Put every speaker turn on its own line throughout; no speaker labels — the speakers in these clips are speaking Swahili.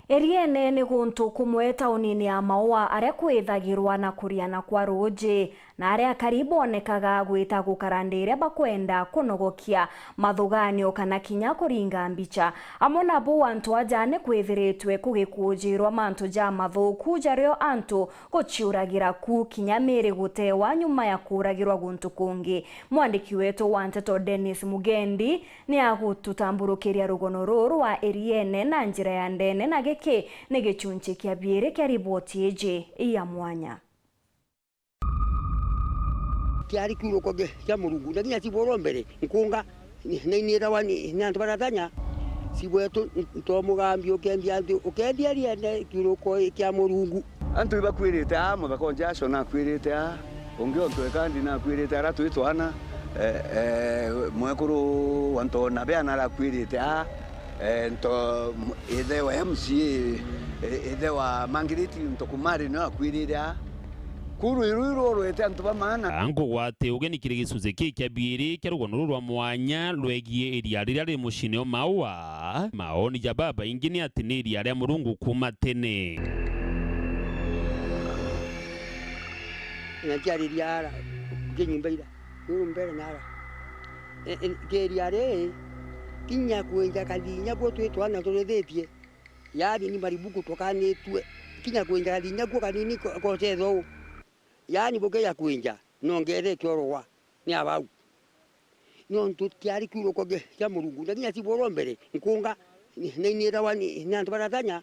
Eriene ni guntu kumwe taunini ya Maua aria kwithagirwa na kuriana kwa ruji na aria karibu onekaga gwita gukarandira bakwenda kunogokia mathuganio kana kinya kuringa mbicha amwe nabo antu aja ni kwithiritwe kugikujirwa mantu ja mathuku jario antu guciuragira ku kinya miri gutewa nyuma ya kuragirwa guntu kungi. Mwandiki wetu wa Nteto Dennis Mugendi ni agututamburukiria rugono ruru wa Eriene na njira ya ndene na giki ni gichunchi kia biere kia riboti eje ya mwanya.
Kiari kuro koge ya Murungu na nya siboro mbere nkunga ni rawani ni antu baratanya sibwetu ntomugambi ukendia riene kuro ko kia Murungu
antu bakwirite muthako acio na kwirite ungi onto kandi na kwirite ara twitwana mwekuru wanto na bana la kwirite nto ithe wa MCA ithe wa Mangiriti ntokumari no akwirire kuru iruro rwete antu bamana
ango gwate ugenikire gicunze kia biiri kia rugono rwa mwanya rwegie iria riria ri mucine Maua maoni ja baba ingini ati ni iria ria Murungu kuma tene
na kiari riara kinyimbaira mbere nara iria ri kinya kuenja kalinya gwo twitwana turethetie yani ni maribuku tokanitwe kinya kuenja kalinya gwo kanini ko tetho yani boke ya kuenja nongere kyorowa ni abau no ntukiari kuro koge ya Murungu na nya siboro mbere nkunga ni rawani ni antu baratanya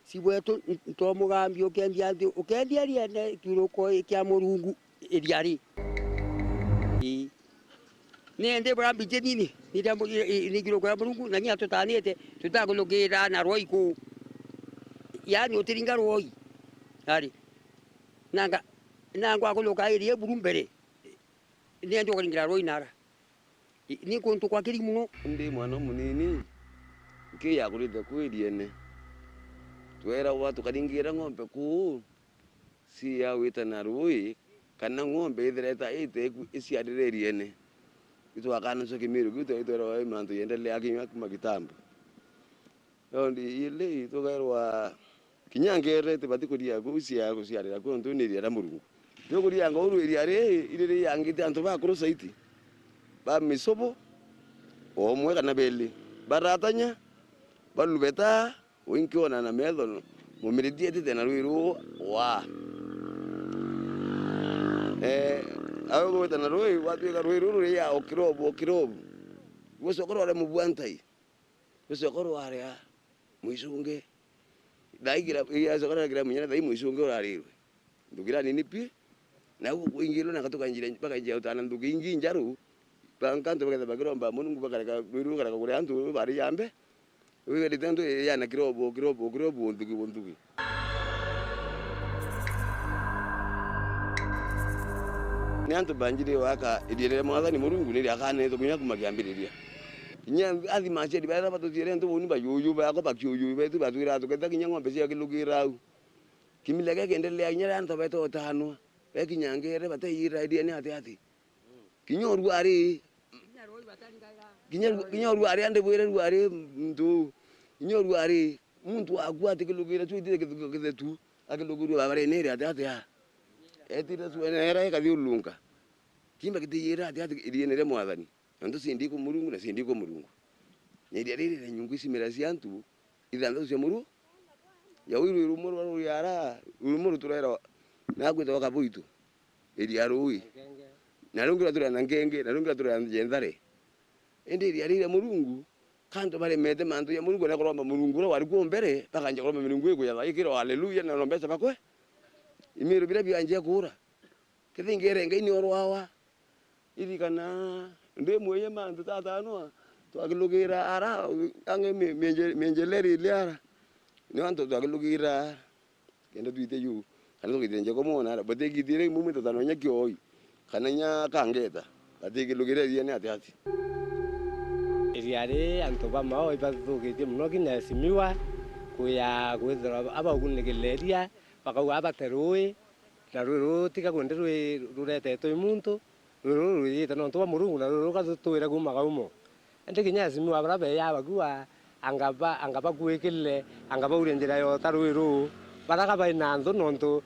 sibwetu ntomugambi ukendia riene kuro ko kia Murungu iriari nende brambi jenini ni kiro kwa Murungu na nya tutanete tutagulogira na roiku yani utiringa roi ari nanga akuloka irie burumbere nende kuringira roi nara ni kuntu kwa kiri muno
ndi mwana munini nkiya kurite kwiriene twera watu karingira ng'ombe ku si ya wita na roi kana ng'ombe ithereta ite isiadireriene itu akana so kimiru gitu itu ro mantu yendele akinywa kumakitambo yondi ile itu garwa kinyangere tibati kuria kusia kusiarira ku ntu ni ria Murungu yo kuria ngoro iria ri yangite antu ba kuro saiti ba misobo omwe kana beli baratanya balubeta winkiona na medho mumiridie tena ruiru wa awo go tena roi watu ga ruiru ya okirobo wosokoro ale mubwantai wosokoro ale muisunge daigira ya sokoro gira munyana dai muisunge orarirwe ndugira nini pi na ingilo na katoka njira mpaka njia utana ndugingi njaru bankanto bagenda bagiromba Mungu bakareka ruiru kareka kure antu bari yambe wewe ditendo yana kirobo ndugi ni antu banjire waka idirere mwathani Murungu ni akane to kunya kumakiambiriria nya athi mache dibara batutire ntu buni bayuyu bako bakyuyu betu batwira tuketa kinya ng'ombe cia kilugira au kimilege kendelea nyara antu beto tano bekinyangere batayira idia ni ati kinyoru ari kinyoru ari ande bwire ruari mtu kinyoru ari muntu akwate kilugira tu idire kithetu akiluguru babare nere ati etira suenera kathulunga kimba kitiyira ati irienere mwathani ndo sindi ku Murungu na sindi ku Murungu nyeria riri nyungu simera ciantu ithanda cia muru ya wiru rumuru yara rumuru turera na gwita kabuitu iria rui na rungira turera na ngenge na rungira turera jendare indi iria riri Murungu kanto bare mete mantu ya Murungu na kuromba Murungu ro wari ku mbere bakanja kuromba Murungu ego ya ikiro haleluya na rombesa bakwe imiro bila byanje kura kithingere ngaini orwawa irikana nde moye mantu tata no twakilugira ara ange menjeleri liara ni antu twakilugira kenda tuite yu kana tukitenje komona ara bateki dire mumu tata nya kyoi kana nya kangeta bateki lugira ni ati
iriare antu ba mao ibatukitie muno kinya simiwa kuya gwithira aba ugunigeleria bakau abaterui na ruru tika kwende rurete to imuntu ruru yita no to Murungu na ruru ka tuira kuma kaumo ende kinya simiwa brabe ya bagua angaba gwikile angaba urenjira yo taruiru baraka baina ndo nonto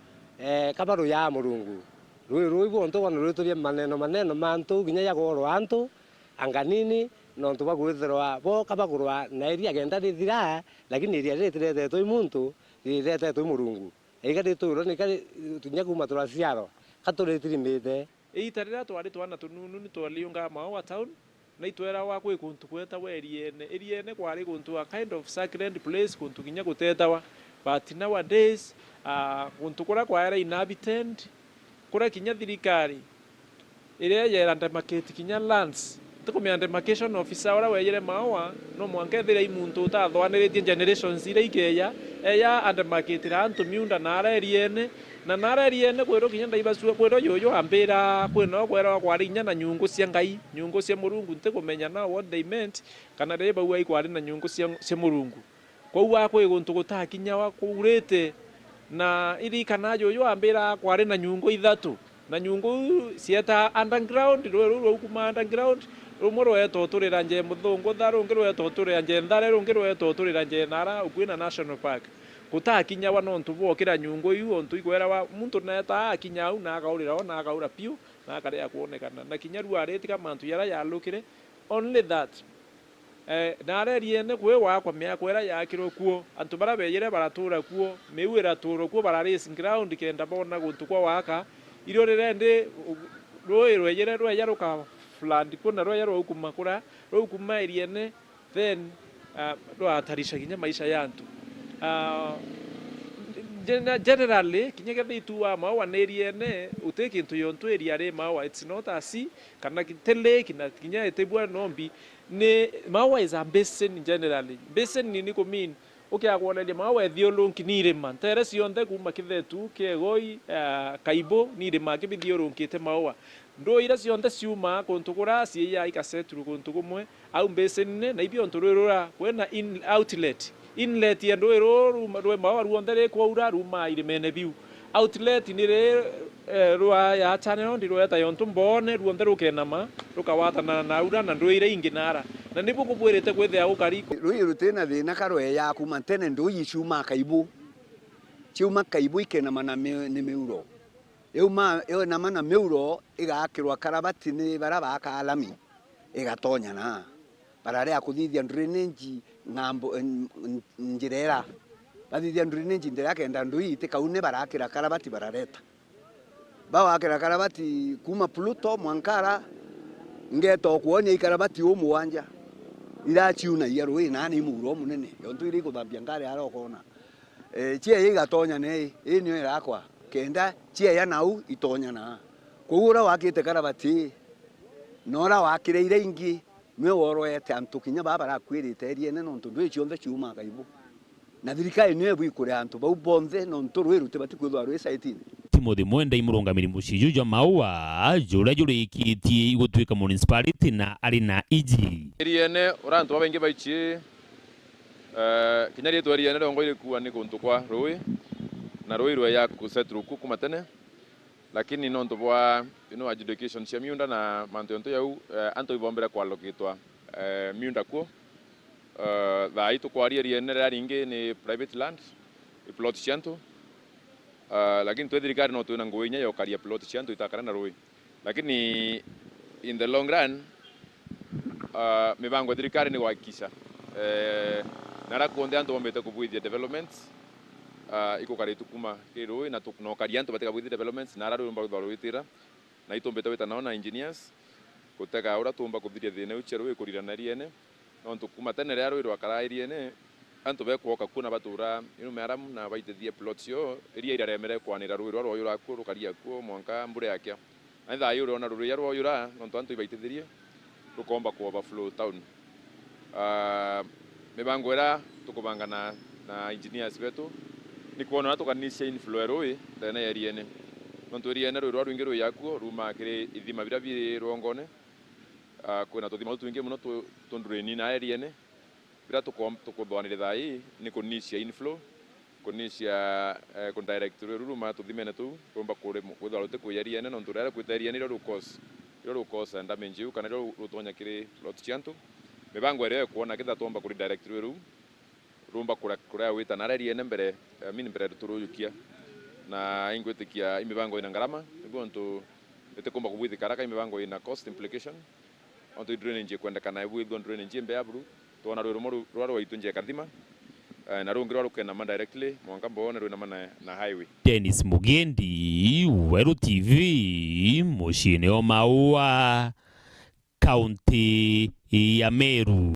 kabaru ya murungu ruiru ibonto wana ruturie maneno manto ginya ya goro anto anganini nonto bagwithirwa bo kabagurwa na iria genda rithira lakini iria ritirete to imuntu rirete to murungu igari to ro ni kari tunya kuma turasiaro katuritirimbite
itarira twari twana tununu ni twaliunga Maua town na itwera wa kwi kuntu kweta we eriene kwari kuntu a kind of sacred place kuntu ginya gutetawa but nowadays kuntu kura kwara inhabitant kura kinya thirikari iria yera demarcate kinya lands tukumya demarcation officer ora weyere Maua no mwanke thira imuntu tathwaniretie generations ira ikeya eya demarcate rantu miunda nara eriene na nara eriene kwero kinya ndaibasu kwero yoyo ambira kweno kwero kwari nya na nyungu cia ngai nyungu cia murungu ntikumenya na what they meant kana reba uai kwari na nyungu cia murungu kwa uwa kwe guntu gutakinya wa kurete na iri kana yoyo ambira kwari na nyungu ithatu na nyungu cieta underground rwo kuma underground rumwe rweto turira nje muthungu tharu ngi rweto turira nje nthare rungi rweto turira nje nara ukwina national park gutakinya wa nontu bokira nyungu iu ontu ikwera wa muntu neta akinya au na akaurira ona akaura piu na akaria kuonekana na kinya ru aretika mantu yara yalukire only that nare riene kwe wa kwa mea kwera yakiro kuo antu bara beyere baratura kuo meuira turo kuo bara racing ground kenda bona guntu kwa waka iro rende rweyere rweyaruka flood kuna rweyero ukuma kura ukuma eriene then rwatarisha kinya maisha yantu generally kinya githu wa Maua neriene uteki into yontu area re Maua it's not asi kana kitele kina kinya etebwa nombi ne Maua is a basin generally basin ni ko mean ukiagwoneria Maua ethiolunki ni rima tere cionthe kuma kithetu kiegoi kaibo ni rima kibithiolunkite Maua ndo ira cionthe ciuma kuntu kura ciya ikaseturu kuntu kumwe au basin ne na ibio ntururura kwena in outlet inlet ya ndo rwe Maua ruonthe kwaura ruma irimene biu outlet ni re rwa ya channel ndi rweta yontu mbone ruonthe rukenama rukawatana na ura na ndwire ingi nara na nibu kubwirite kwithia ukari
rui rutena thina karwe ya kuma tene ndo yicuma kaibu ciuma kaibu ikenama na ni meuro yo na mana meuro igakirwa karabati ni baraba kalami igatonya na barare akuthithia drainage ngambo njirera bathithia drainage ndira kenda ndui tikaune barakira karabati barareta bawakira karabati kuma Pluto Mwankara ngeto kuonya ikarabati umwanja irachiuna yarwe nani muro munene yontu iri kuthambia ngare arokona chie igatonya ne inyo irakwa kenda chie ya nau itonya na kugura wakite karabati nora wakireire ingi mwe worwete antu kinya baba rakwirite eriene nontu ndwe cionthe ciuma kaibu na thirikari niwe bwikure antu bau bonthe nontu rwirute batikwithwa rwi site
Timothy Mwenda imurungamiri mucijo jwa Maua jura jurikitie igutwika municipality na ari na iji
eriene urantu babengi baichi kinya rietu eriene rongo ire kuwa ni kuntu kwa rui na rui rwe ya kusetru kuma tene lakini nontu bwa adjudication cia miunda na mantu yontu yau antu ibombera kwa lokitwa miunda kuo thai tukwaria eriene rari ingi ni private land plot ciantu lakini tu thirikari no tuina nguinya yo karia plot ciantu itakana na rui lakini in the long run mibango thirikari ni gwakisha nara kuonde antu bombete kubwithia developments iko karitu kuma kirui na tukno karia antu bateka bwithia developments nara rumba thorwitira na itombete wita naona engineers kutega ura tumba kubithia thina ucheru ikurira na riene no tukuma tene ria rui rwakara riene antu bekwoka kuna batura meramu na baitethie plots yo iria iraremere kwanira rui rwa rwoyura ku rukaria ku mwanka mbure yake aitha yuro na rui rwa rwoyura nontu antu ibaitethirie rukomba ku overflow town mibango era tukubanga na engineers betu ni kuona tukanisha inflow rui tena eriene nontu eriene rui rwa rwingi rui yaku ruma kire ithima bira biri rwongone kuna tuthima twingi muno tundureni na eriene bira tukuthwanire thai ni kunisia inflow kunisia kundirect ruruma tuthimene tu rumba kure kwithwa rute kuyeriene no nturere kwitheriene ro cause and damage kana ro rutonya kiri lot ciantu mibango ĩrĩa kuona kitha tuomba kuri direct rũru rumba kuria wita na reri mbere mini mbere turuyukia na ingwetikia imibango ina ngarama niguo ntu itikumba kubwithikara ka imibango ina cost implication onto drainage kwenda kana ibwithwa drainage mbe aburu tuona rũru rwa itu nje kathima na rungi rwa rukena ma directly mwanka mbone rwina mana na highway.
Dennis Mugendi, Weru TV, muciĩ-inĩ o Maua, kaunti ya Meru.